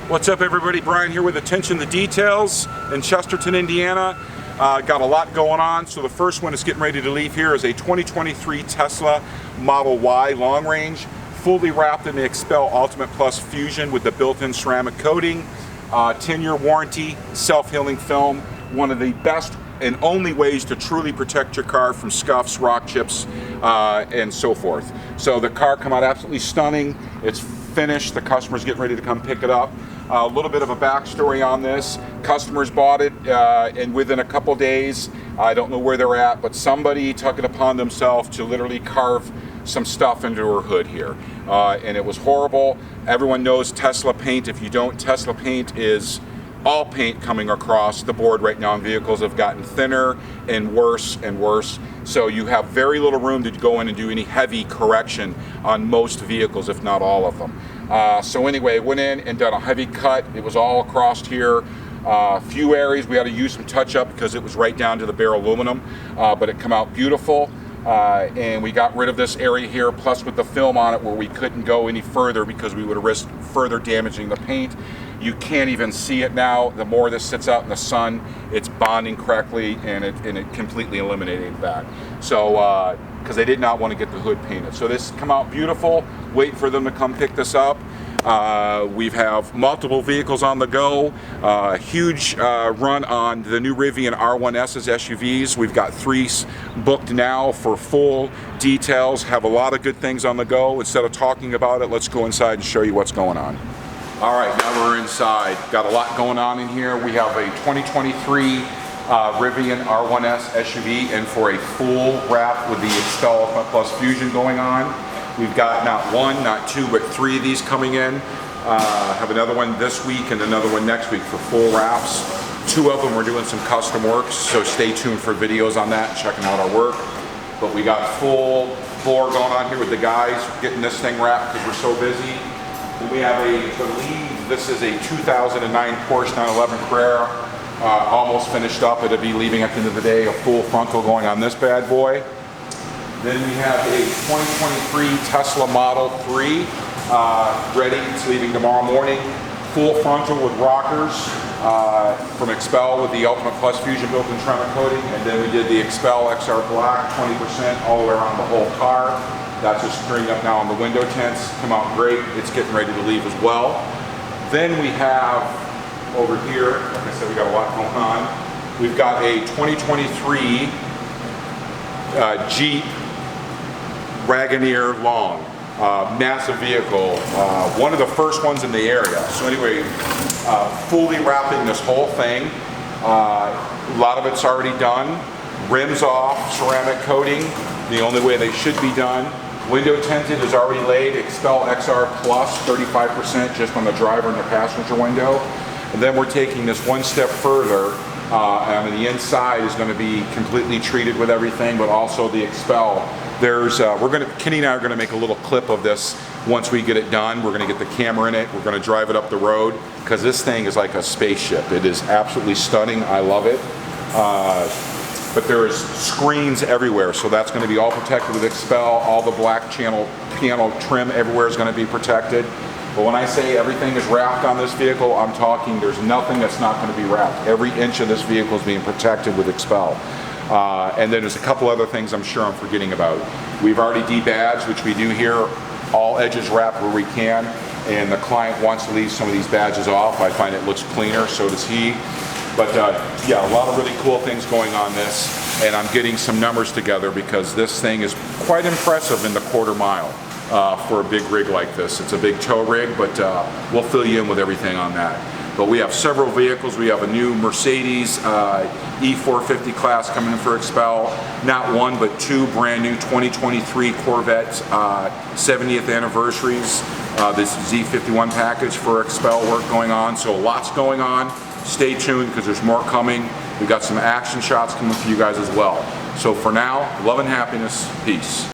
What's up, everybody? Brian here with Attention to Details in Chesterton, Indiana. Got a lot going on. So the first one is getting ready to leave here is a 2023 Tesla Model Y long range, fully wrapped in the Expel Ultimate Plus Fusion with the built-in ceramic coating, 10-year warranty, self-healing film, one of the best and only ways to truly protect your car from scuffs, rock chips, and so forth. So the car come out absolutely stunning. It's finished. The customer's getting ready to come pick it up. A little bit of a backstory on this. Customers bought it and within a couple days, I don't know where they're at, but somebody took it upon themselves to literally carve some stuff into her hood here. And it was horrible. Everyone knows Tesla paint. If you don't, Tesla paint is all paint coming across the board right now, and vehicles have gotten thinner and worse and worse. So you have very little room to go in and do any heavy correction on most vehicles, if not all of them. So anyway, went in and done a heavy cut. It was all across here. Few areas we had to use some touch up because it was right down to the bare aluminum, but it come out beautiful. And we got rid of this area here, plus with the film on it where we couldn't go any further because we would have risked further damaging the paint. You can't even see it now. The more this sits out in the sun, it's bonding correctly, and it completely eliminated that. So, because they did not want to get the hood painted. So this come out beautiful. Wait for them to come pick this up. We have multiple vehicles on the go. Huge run on the new Rivian R1S's SUVs. We've got 3 booked now for full details. Have a lot of good things on the go. Instead of talking about it, let's go inside and show you what's going on. All right, now we're inside. Got a lot going on in here. We have a 2023 Rivian R1S SUV in for a full wrap with the Expel Ultimate Plus Fusion going on. We've got not 1, not 2, but 3 of these coming in. Have another one this week and another one next week for full wraps. 2 of them we're doing some custom works, so stay tuned for videos on that, checking out our work. But we got full floor going on here with the guys getting this thing wrapped because we're so busy. And we have I believe this is a 2009 Porsche 911 Carrera, almost finished up. It'll be leaving at the end of the day, a full frontal going on this bad boy. Then we have a 2023 Tesla Model 3 ready. It's leaving tomorrow morning. Full frontal with rockers from Expel with the Ultimate Plus Fusion built-in ceramic coating. And then we did the Expel XR Black, 20% all the way around the whole car. That's just screened up now on the window tints. Come out great. It's getting ready to leave as well. Then we have over here, like I said, we got a lot going on. We've got a 2023 Jeep Wagoneer Long, massive vehicle, one of the first ones in the area. So anyway, fully wrapping this whole thing. A lot of it's already done. Rims off, ceramic coating, the only way they should be done. Window tinted is already laid. Expel XR Plus, 35% just on the driver and the passenger window. And then we're taking this one step further. And the inside is going to be completely treated with everything, but also the Expel. Kenny and I are going to make a little clip of this once we get it done. We're going to get the camera in it. We're going to drive it up the road because this thing is like a spaceship. It is absolutely stunning. I love it. But there's screens everywhere, so that's going to be all protected with Expel. All the black piano trim everywhere is going to be protected. But when I say everything is wrapped on this vehicle, I'm talking there's nothing that's not going to be wrapped. Every inch of this vehicle is being protected with Expel. And then there's a couple other things I'm sure I'm forgetting about. We've already debadged, which we do here, all edges wrapped where we can, and the client wants to leave some of these badges off. I find it looks cleaner, so does he. But yeah, a lot of really cool things going on this, and I'm getting some numbers together because this thing is quite impressive in the quarter mile for a big rig like this. It's a big tow rig, but we'll fill you in with everything on that. But we have several vehicles. We have a new Mercedes E450 class coming in for Expel. Not 1, but 2 brand new 2023 Corvette 70th anniversaries. This Z51 package for Expel work going on. So lots going on. Stay tuned because there's more coming. We've got some action shots coming for you guys as well. So for now, love and happiness. Peace.